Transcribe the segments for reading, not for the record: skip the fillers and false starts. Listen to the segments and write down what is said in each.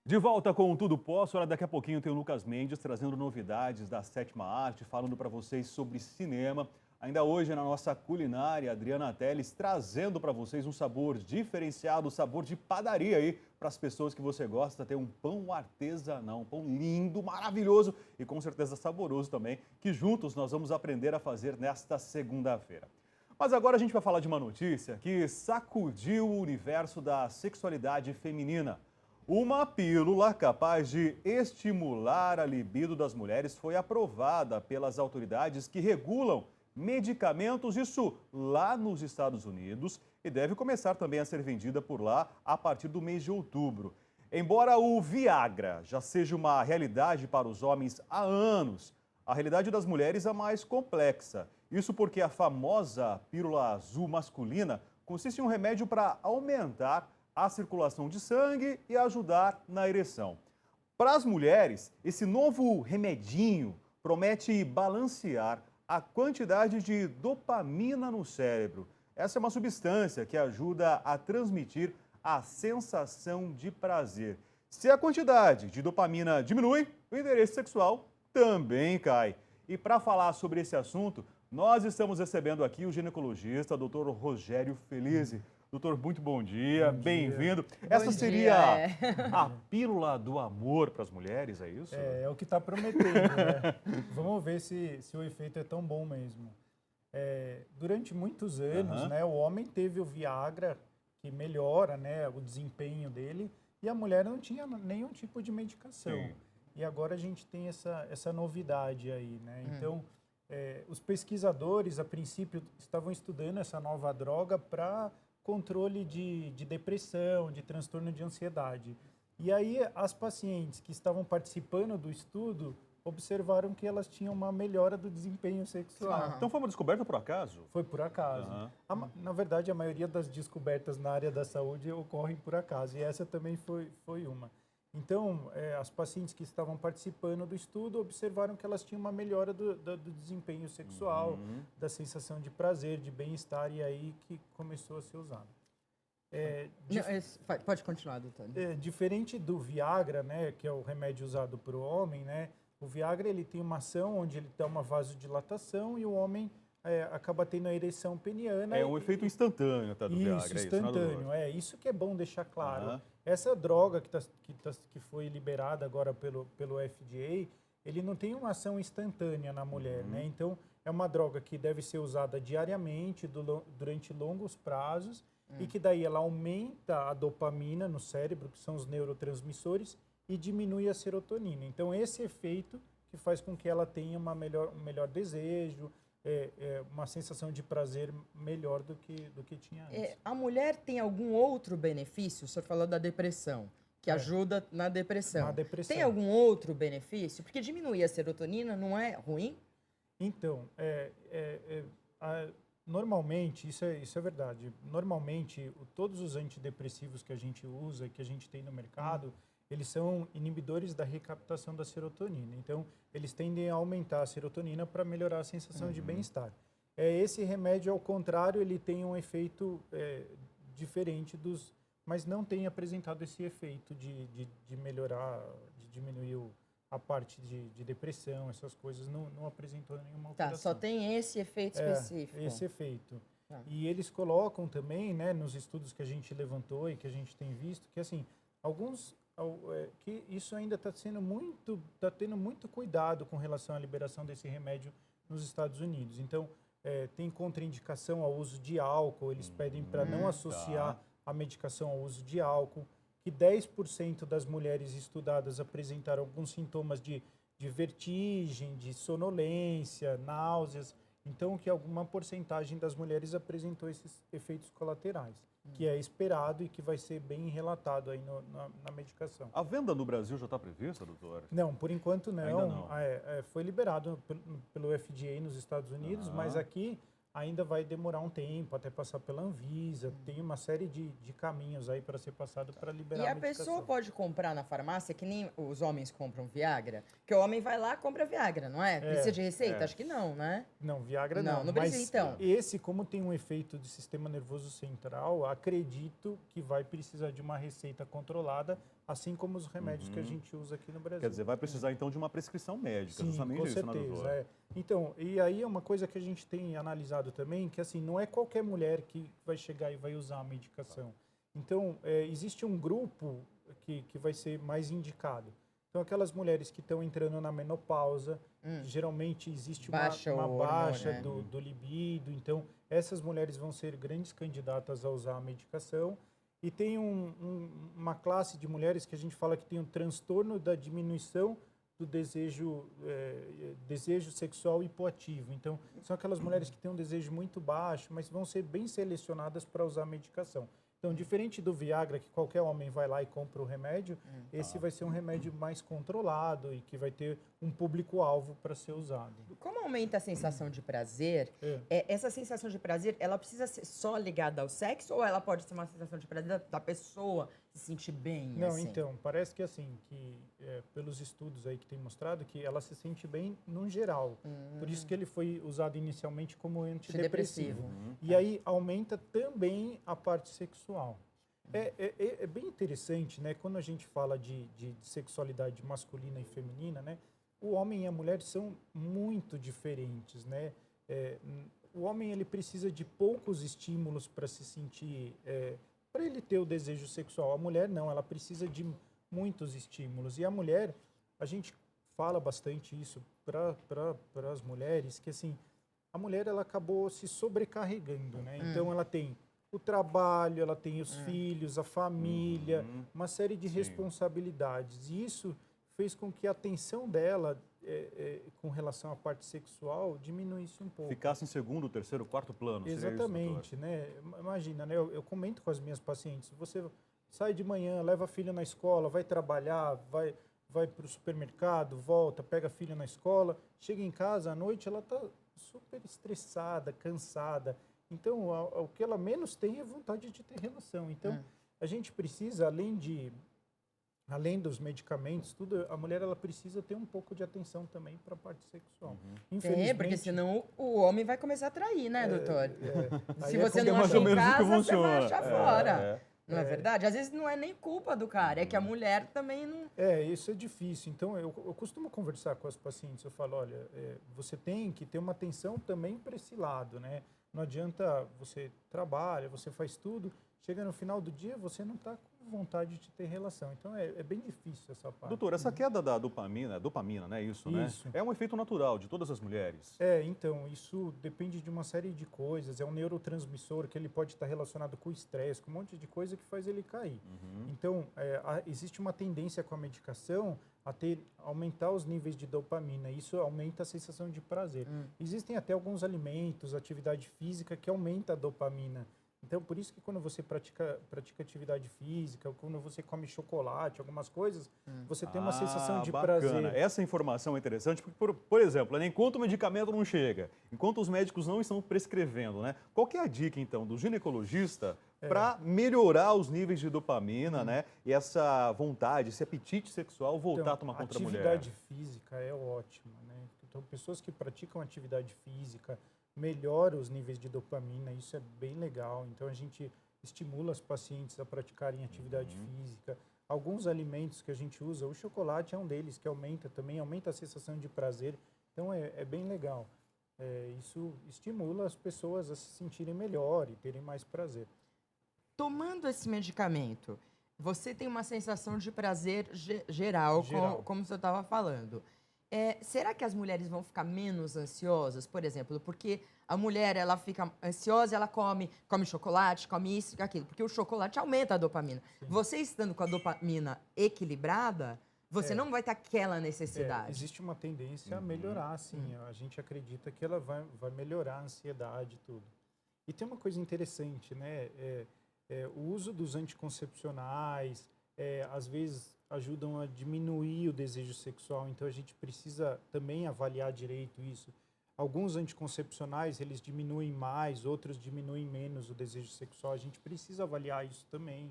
De volta com Tudo Posso, olha, daqui a pouquinho tem o Lucas Mendes trazendo novidades da sétima arte, falando para vocês sobre cinema. Ainda hoje na nossa culinária, Adriana Teles trazendo para vocês um sabor diferenciado, sabor de padaria aí, para as pessoas que você gosta, ter um pão artesanal, um pão lindo, maravilhoso e com certeza saboroso também, que juntos nós vamos aprender a fazer nesta segunda-feira. Mas agora a gente vai falar de uma notícia que sacudiu o universo da sexualidade feminina. Uma pílula capaz de estimular a libido das mulheres foi aprovada pelas autoridades que regulam medicamentos, isso lá nos Estados Unidos, e deve começar também a ser vendida por lá a partir do mês de outubro. Embora o Viagra já seja uma realidade para os homens há anos, a realidade das mulheres é mais complexa. Isso porque a famosa pílula azul masculina consiste em um remédio para aumentar a circulação de sangue e ajudar na ereção. Para as mulheres, esse novo remedinho promete balancear a quantidade de dopamina no cérebro. Essa é uma substância que ajuda a transmitir a sensação de prazer. Se a quantidade de dopamina diminui, o interesse sexual também cai. E para falar sobre esse assunto, nós estamos recebendo aqui o ginecologista, Dr. Rogério Felize. Doutor, muito bom dia, bem-vindo. Essa seria a pílula do amor para as mulheres, é isso? É o que está prometendo, né? Vamos ver se o efeito é tão bom mesmo. Durante muitos anos, né, o homem teve o Viagra, que melhora, né, o desempenho dele, e a mulher não tinha nenhum tipo de medicação. Sim. E agora a gente tem essa novidade aí, né? Então, os pesquisadores, a princípio, estavam estudando essa nova droga para controle de depressão, de transtorno de ansiedade. E aí as pacientes que estavam participando do estudo observaram que elas tinham uma melhora do desempenho sexual. Então foi uma descoberta por acaso? Foi por acaso. Na verdade, a maioria das descobertas na área da saúde ocorrem por acaso, e essa também foi uma. Então, as pacientes que estavam participando do estudo observaram que elas tinham uma melhora do desempenho sexual, da sensação de prazer, de bem-estar, e aí que começou a ser usado. Pode continuar, doutor. Diferente do Viagra, né, que é o remédio usado para o homem, né, o Viagra ele tem uma ação onde ele dá uma vasodilatação e o homem acaba tendo a ereção peniana. É um efeito instantâneo, tá, do Viagra. Isso, instantâneo. Isso que é bom deixar claro. Essa droga que foi liberada agora pelo FDA, ele não tem uma ação instantânea na mulher, né? Então, é uma droga que deve ser usada diariamente, durante longos prazos, e que daí ela aumenta a dopamina no cérebro, que são os neurotransmissores, e diminui a serotonina. Então, esse efeito que faz com que ela tenha um melhor desejo, uma sensação de prazer melhor do que tinha antes. A mulher tem algum outro benefício? O senhor falou da depressão, que ajuda na depressão. Tem algum outro benefício? Porque diminuir a serotonina não é ruim? Então, normalmente, isso é verdade. Normalmente, todos os antidepressivos que a gente usa, que a gente tem no mercado, eles são inibidores da recaptação da serotonina. Então, eles tendem a aumentar a serotonina para melhorar a sensação de bem-estar. Esse remédio, ao contrário, ele tem um efeito diferente mas não tem apresentado esse efeito de melhorar, de diminuir a parte de depressão, essas coisas, não apresentou nenhuma alteração. Só tem esse efeito específico. Esse efeito. E eles colocam também, né, nos estudos que a gente levantou e que a gente tem visto, que assim, que isso ainda está tendo muito cuidado com relação à liberação desse remédio nos Estados Unidos. Então, tem contraindicação ao uso de álcool, eles pedem para não associar a medicação ao uso de álcool, que 10% das mulheres estudadas apresentaram alguns sintomas de vertigem, de sonolência, náuseas. Então, que alguma porcentagem das mulheres apresentou esses efeitos colaterais, que é esperado e que vai ser bem relatado aí na medicação. A venda no Brasil já está prevista, doutor? Não, por enquanto não. Ainda não. Foi liberado pelo FDA nos Estados Unidos, mas aqui ainda vai demorar um tempo até passar pela Anvisa. Tem uma série de caminhos aí para ser passado para liberar a medicação. E a pessoa pode comprar na farmácia que nem os homens compram Viagra? Porque o homem vai lá e compra Viagra, não é? Precisa de receita? Acho que não, né? Não, Viagra não. Não precisa, mas então. Esse, como tem um efeito de sistema nervoso central, acredito que vai precisar de uma receita controlada, assim como os remédios que a gente usa aqui no Brasil. Quer dizer, vai precisar então de uma prescrição médica, Sim, justamente com isso, certeza, né, doutor? Então, e aí é uma coisa que a gente tem analisado também, que assim, não é qualquer mulher que vai chegar e vai usar a medicação. Então, existe um grupo que vai ser mais indicado. Então, aquelas mulheres que estão entrando na menopausa, geralmente existe uma baixa do libido. Então, essas mulheres vão ser grandes candidatas a usar a medicação. E tem uma classe de mulheres que a gente fala que tem um transtorno da diminuição do desejo sexual hipoativo. Então, são aquelas mulheres que têm um desejo muito baixo, mas vão ser bem selecionadas para usar a medicação. Então, diferente do Viagra, que qualquer homem vai lá e compra o remédio, esse vai ser um remédio mais controlado e que vai ter um público-alvo para ser usado. Como aumenta a sensação de prazer, essa sensação de prazer, ela precisa ser só ligada ao sexo ou ela pode ser uma sensação de prazer da pessoa se sentir bem? Não, assim? Então, parece que assim, pelos estudos aí que tem mostrado que ela se sente bem no geral. Por isso que ele foi usado inicialmente como antidepressivo. E aí aumenta também a parte sexual. É bem interessante, né? Quando a gente fala de sexualidade masculina e feminina, né? O homem e a mulher são muito diferentes, né? O homem ele precisa de poucos estímulos para se sentir, para ele ter o desejo sexual. A mulher não, ela precisa de muitos estímulos. E a mulher, a gente fala bastante isso para as mulheres, que assim, a mulher ela acabou se sobrecarregando, né? Então ela tem o trabalho, ela tem os filhos, a família, uma série de responsabilidades. E isso fez com que a atenção dela com relação à parte sexual diminuísse um pouco. Ficasse em segundo, terceiro, quarto plano. Exatamente, né? Imagina, né? Eu comento com as minhas pacientes, você sai de manhã, leva a filha na escola, vai trabalhar, vai para o supermercado, volta, pega a filha na escola, chega em casa à noite, ela está super estressada, cansada. Então, o que ela menos tem é vontade de ter relação. Então, a gente precisa, além dos medicamentos, tudo, a mulher ela precisa ter um pouco de atenção também para a parte sexual. Infelizmente, porque senão o homem vai começar a trair, né, doutor? Se você é não mais achar ou em menos o que casa, você funciona. vai achar fora. Não é verdade? Às vezes não é nem culpa do cara, é que a mulher também não... Isso é difícil. Então, eu costumo conversar com as pacientes, eu falo, olha, você tem que ter uma atenção também para esse lado, né? Não adianta, você trabalha, você faz tudo, chega no final do dia, você não está com vontade de ter relação. Então, é bem difícil essa parte. Doutor, essa queda da dopamina, né? Isso, né? É um efeito natural de todas as mulheres. Então, isso depende de uma série de coisas. É um neurotransmissor que ele pode estar relacionado com o estresse, com um monte de coisa que faz ele cair. Então, existe uma tendência com a medicação a aumentar os níveis de dopamina. Isso aumenta a sensação de prazer. Existem até alguns alimentos, atividade física, que aumenta a dopamina. Então, por isso que quando você pratica atividade física, ou quando você come chocolate, algumas coisas, você tem uma sensação de prazer. Essa informação é interessante, porque, por exemplo, né, enquanto o medicamento não chega, enquanto os médicos não estão prescrevendo, né? Qual que é a dica, então, do ginecologista para melhorar os níveis de dopamina, né? E essa vontade, esse apetite sexual voltar a tomar contra a mulher? Atividade física é ótima, né? Então, pessoas que praticam atividade física melhora os níveis de dopamina, isso é bem legal. Então, a gente estimula as pacientes a praticarem atividade física. Alguns alimentos que a gente usa, o chocolate é um deles, que aumenta a sensação de prazer. Então, é bem legal. Isso estimula as pessoas a se sentirem melhor e terem mais prazer. Tomando esse medicamento, você tem uma sensação de prazer geral. Como você estava falando. Será que as mulheres vão ficar menos ansiosas, por exemplo? Porque a mulher, ela fica ansiosa, ela come chocolate, come isso e aquilo. Porque o chocolate aumenta a dopamina. Sim. Você estando com a dopamina equilibrada, você não vai ter aquela necessidade. Existe uma tendência a melhorar, sim. A gente acredita que ela vai melhorar a ansiedade e tudo. E tem uma coisa interessante, né? O uso dos anticoncepcionais, às vezes ajudam a diminuir o desejo sexual, então a gente precisa também avaliar direito isso. Alguns anticoncepcionais, eles diminuem mais, outros diminuem menos o desejo sexual. A gente precisa avaliar isso também.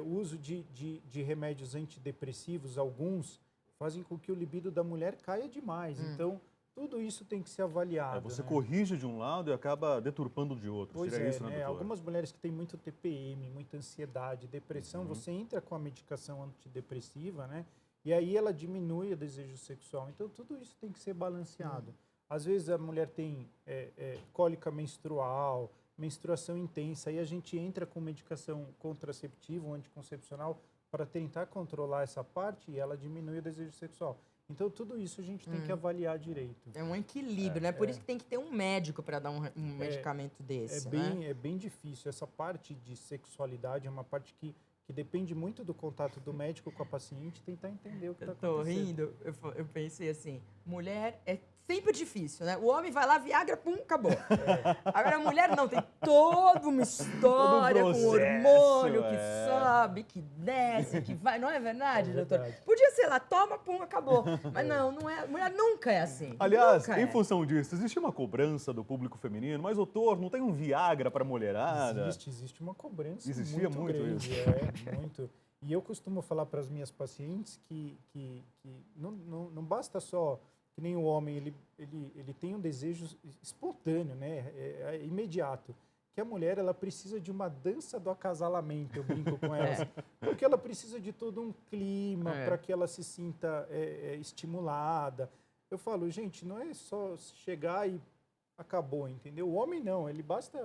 O uso de remédios antidepressivos, alguns, fazem com que o libido da mulher caia demais. Então, tudo isso tem que ser avaliado. Você né? corrige de um lado e acaba deturpando de outro. Pois Seria é, isso, né, doutor? Algumas mulheres que têm muito TPM, muita ansiedade, depressão, você entra com a medicação antidepressiva, né? E aí ela diminui o desejo sexual. Então, tudo isso tem que ser balanceado. Às vezes a mulher tem cólica menstrual, menstruação intensa, aí a gente entra com medicação contraceptiva ou anticoncepcional para tentar controlar essa parte e ela diminui o desejo sexual. Então, tudo isso a gente tem que avaliar direito. É um equilíbrio, né? Por isso que tem que ter um médico para dar um medicamento desse, né? É bem difícil. Essa parte de sexualidade é uma parte que depende muito do contato do médico com a paciente, tentar entender o que está acontecendo. Tô rindo, eu pensei assim, mulher é sempre difícil, né? O homem vai lá, Viagra, pum, acabou. Agora a mulher não, tem toda uma história com hormônio que sobe, que desce, que vai. Não é verdade, doutor? Podia ser lá, toma, pum, acabou. Mas não é. Mulher nunca é assim. Aliás, nunca em função disso, existe uma cobrança do público feminino, mas, doutor, não tem um Viagra para mulherada? Existe uma cobrança Existia muito grande, isso. muito. E eu costumo falar para as minhas pacientes que não basta só que nem o homem, ele tem um desejo espontâneo, né? É imediato. Que a mulher, ela precisa de uma dança do acasalamento, eu brinco com elas. Porque ela precisa de todo um clima para que ela se sinta estimulada. Eu falo, gente, não é só chegar e acabou, entendeu? O homem não, ele basta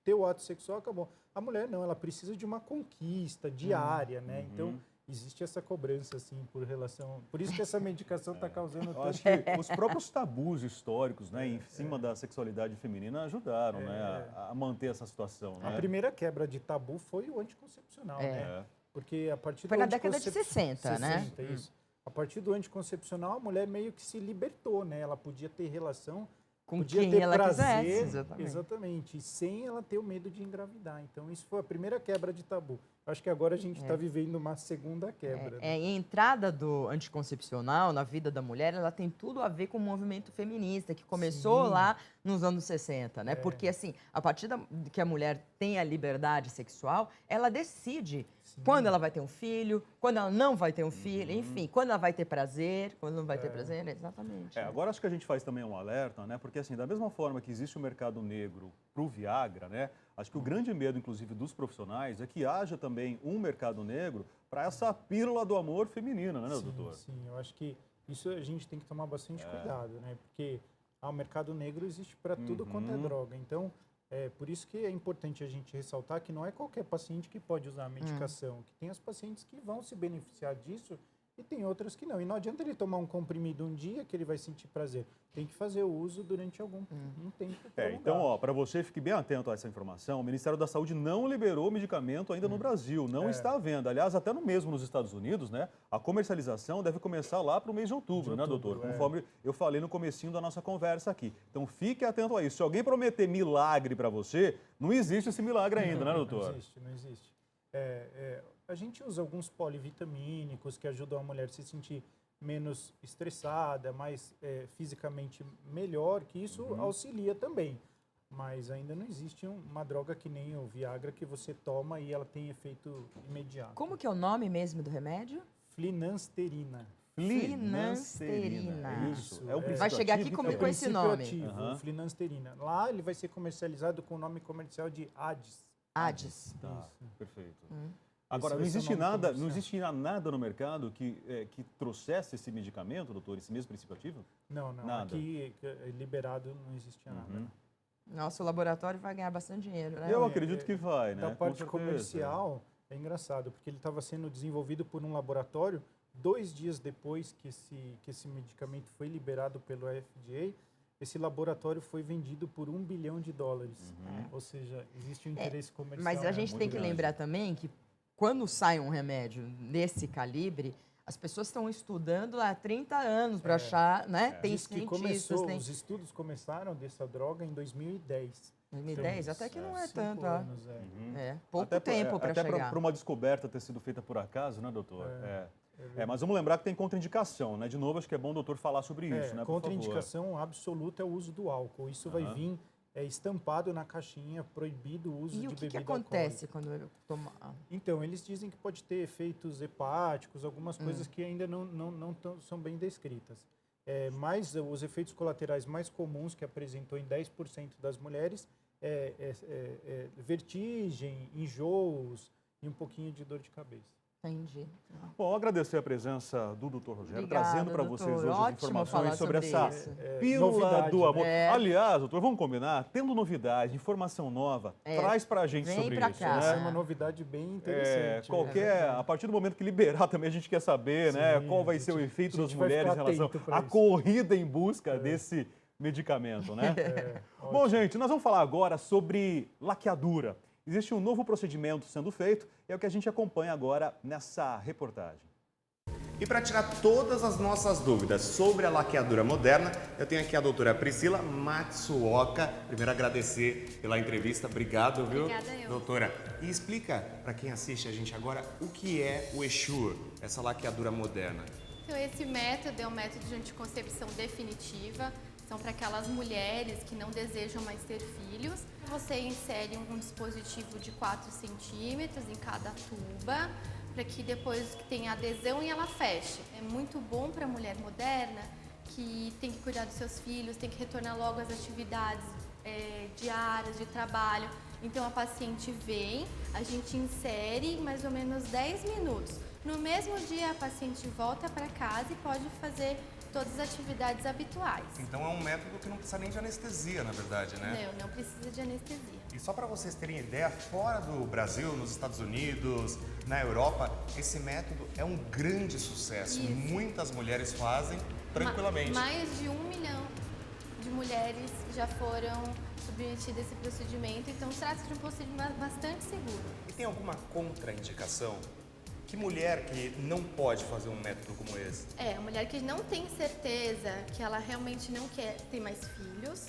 ter o ato sexual, acabou. A mulher não, ela precisa de uma conquista diária, né? Então, existe essa cobrança, assim, por relação... Por isso que essa medicação está causando Eu tanto... acho que os próprios tabus históricos, né, em cima da sexualidade feminina ajudaram, né, a manter essa situação, né? A primeira quebra de tabu foi o anticoncepcional, né? Porque a partir Foi na década de 60, né? Isso. A partir do anticoncepcional, a mulher meio que se libertou, né? Ela podia ter relação, Com podia quem ter ela prazer, quisesse, exatamente, e sem ela ter o medo de engravidar. Então, isso foi a primeira quebra de tabu. Acho que agora a gente está vivendo uma segunda quebra. E a entrada do anticoncepcional na vida da mulher, ela tem tudo a ver com o movimento feminista, que começou lá nos anos 60, né? Porque, assim, a partir que a mulher tem a liberdade sexual, ela decide quando ela vai ter um filho, quando ela não vai ter um filho, enfim, quando ela vai ter prazer, quando não vai ter prazer, exatamente. Agora acho que a gente faz também um alerta, né? Porque, assim, da mesma forma que existe o mercado negro para o Viagra, né? Acho que o grande medo, inclusive, dos profissionais é que haja também um mercado negro para essa pílula do amor feminina, né, doutor? Sim, eu acho que isso a gente tem que tomar bastante cuidado, né? Porque o mercado negro existe para tudo quanto é droga. Então, por isso que é importante a gente ressaltar que não é qualquer paciente que pode usar a medicação, que tem as pacientes que vão se beneficiar disso e tem outras que não. E não adianta ele tomar um comprimido um dia que ele vai sentir prazer. Tem que fazer o uso durante algum tempo. Então, para você, fique bem atento a essa informação. O Ministério da Saúde não liberou o medicamento ainda no Brasil. Não está à venda. Aliás, até no mesmo nos Estados Unidos, né? A comercialização deve começar lá para o mês de outubro, né, doutor? Conforme eu falei no comecinho da nossa conversa aqui. Então, fique atento a isso. Se alguém prometer milagre para você, não existe esse milagre ainda, né, doutor? Não existe. A gente usa alguns polivitamínicos que ajudam a mulher a se sentir menos estressada, mais fisicamente melhor, que isso auxilia também. Mas ainda não existe uma droga que nem o Viagra que você toma e ela tem efeito imediato. Como que é o nome mesmo do remédio? Flinansterina. Flinansterina. Isso. É o Vai chegar aqui princípio com esse nome. Ativo, Flinansterina. Lá ele vai ser comercializado com o nome comercial de Adis. Adis. Tá, perfeito. Esse Agora, não vai ser existe o nome nada, comercial. não existe nada no mercado que trouxesse esse medicamento, doutor, esse mesmo princípio ativo? Não. Nada. Aqui liberado não existia nada. Nosso laboratório vai ganhar bastante dinheiro, né? Eu acredito que vai, né? Da Com parte certeza. comercial, é engraçado, porque ele estava sendo desenvolvido por um laboratório 2 dias depois que esse medicamento foi liberado pelo FDA. Esse laboratório foi vendido por $1 bilhão. Ou seja, existe um interesse comercial. Mas a gente tem que grande. lembrar também que quando sai um remédio desse calibre, as pessoas estão estudando há 30 anos para achar, né? Tem Diz que cientistas, os estudos começaram dessa droga em 2010. 2010, Então, até que não é 5 tanto, anos, pouco Até tempo para chegar. para uma descoberta ter sido feita por acaso, né, doutor? Mas vamos lembrar que tem contraindicação, né? De novo, acho que é bom o doutor falar sobre isso, né? Por contraindicação absoluta é o uso do álcool. Isso vai vir estampado na caixinha, proibido o uso de bebida alcoólica. E o que acontece quando eu tomar? Então, eles dizem que pode ter efeitos hepáticos, algumas coisas que ainda não são bem descritas. Mas os efeitos colaterais mais comuns que apresentou em 10% das mulheres vertigem, enjoos e um pouquinho de dor de cabeça. Entendi. Bom, agradecer a presença do Dr. Rogério, Obrigada, trazendo para vocês hoje as informações sobre essa pílula novidade, do amor. Aliás, doutor, vamos combinar? Tendo novidade, informação nova, traz para a gente sobre isso. Né? É uma novidade bem interessante. A partir do momento que liberar também a gente quer saber, né, qual vai ser o efeito das mulheres em relação à corrida em busca desse medicamento, né? Bom, gente, nós vamos falar agora sobre laqueadura. Existe um novo procedimento sendo feito e é o que a gente acompanha agora nessa reportagem. E para tirar todas as nossas dúvidas sobre a laqueadura moderna, eu tenho aqui a doutora Priscila Matsuoka. Primeiro agradecer pela entrevista, obrigado, viu? Obrigada, eu. Doutora, e explica para quem assiste a gente agora o que é o Essure, essa laqueadura moderna. Então esse método é um método de anticoncepção definitiva. São para aquelas mulheres que não desejam mais ter filhos. Você insere um dispositivo de 4 centímetros em cada tuba, para que depois que tenha adesão e ela feche. É muito bom para a mulher moderna que tem que cuidar dos seus filhos, tem que retornar logo às atividades diárias de trabalho. Então a paciente vem, a gente insere em mais ou menos 10 minutos. No mesmo dia a paciente volta para casa e pode fazer todas as atividades habituais. Então é um método que não precisa nem de anestesia, na verdade, né? Não precisa de anestesia. E só para vocês terem ideia, fora do Brasil, nos Estados Unidos, na Europa, esse método é um grande sucesso. Isso. Muitas mulheres fazem tranquilamente. Mais de 1 milhão de mulheres já foram submetidas a esse procedimento, então trata-se de um procedimento bastante seguro. E tem alguma contraindicação? Que mulher que não pode fazer um método como esse? A mulher que não tem certeza que ela realmente não quer ter mais filhos,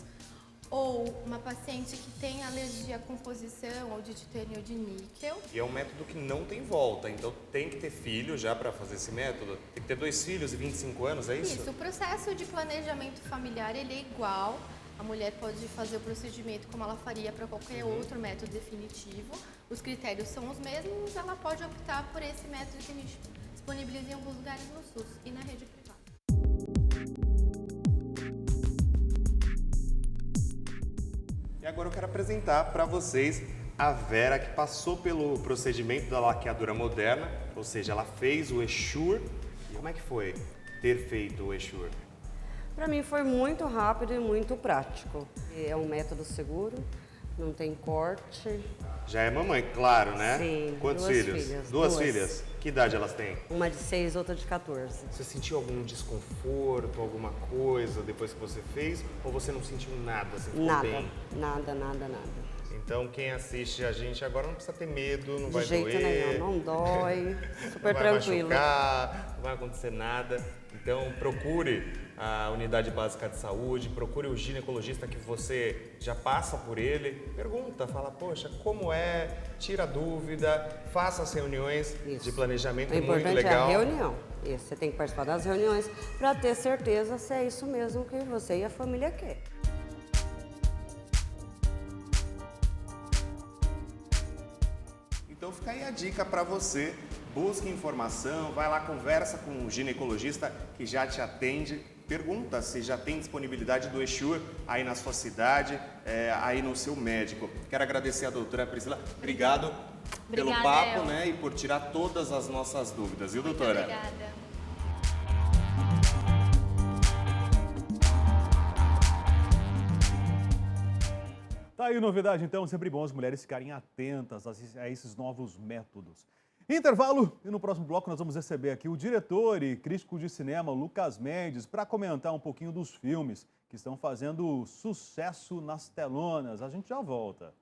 ou uma paciente que tem alergia à composição ou de titânio ou de níquel. E é um método que não tem volta, então tem que ter filho já para fazer esse método? Tem que ter 2 filhos e 25 anos, é isso? Isso, o processo de planejamento familiar ele é igual. A mulher pode fazer o procedimento como ela faria para qualquer outro método definitivo. Os critérios são os mesmos, ela pode optar por esse método que a gente disponibiliza em alguns lugares no SUS e na rede privada. E agora eu quero apresentar para vocês a Vera, que passou pelo procedimento da laqueadura moderna, ou seja, ela fez o Essure. E como é que foi ter feito o Essure? Para mim foi muito rápido e muito prático. É um método seguro, não tem corte. Já é mamãe, claro, né? Sim. Quantos 2 filhos? filhas. 2 filhas? Que idade elas têm? Uma de 6, outra de 14. Você sentiu algum desconforto, alguma coisa depois que você fez? Ou você não sentiu nada? Você ficou Nada, bem? nada. Então quem assiste a gente agora não precisa ter medo, não vai De jeito doer. nenhum, não dói, super não vai tranquilo. machucar, não vai acontecer nada. Então procure a unidade básica de saúde, procure o ginecologista que você já passa por ele, pergunta, fala, poxa, como é? Tira dúvida, faça as reuniões de planejamento, O muito importante legal. é a reunião. Isso, você tem que participar das reuniões para ter certeza se é isso mesmo que você e a família querem. Então fica aí a dica para você, busque informação, vai lá, conversa com o ginecologista que já te atende, pergunta se já tem disponibilidade do Essure aí na sua cidade, aí no seu médico. Quero agradecer a doutora Priscila, obrigado pelo Obrigada, papo, né, e por tirar todas as nossas dúvidas, viu, doutora? Obrigada. Tá aí novidade, então, sempre bom as mulheres ficarem atentas a esses novos métodos. Intervalo, e no próximo bloco nós vamos receber aqui o diretor e crítico de cinema, Lucas Mendes, para comentar um pouquinho dos filmes que estão fazendo sucesso nas telonas. A gente já volta.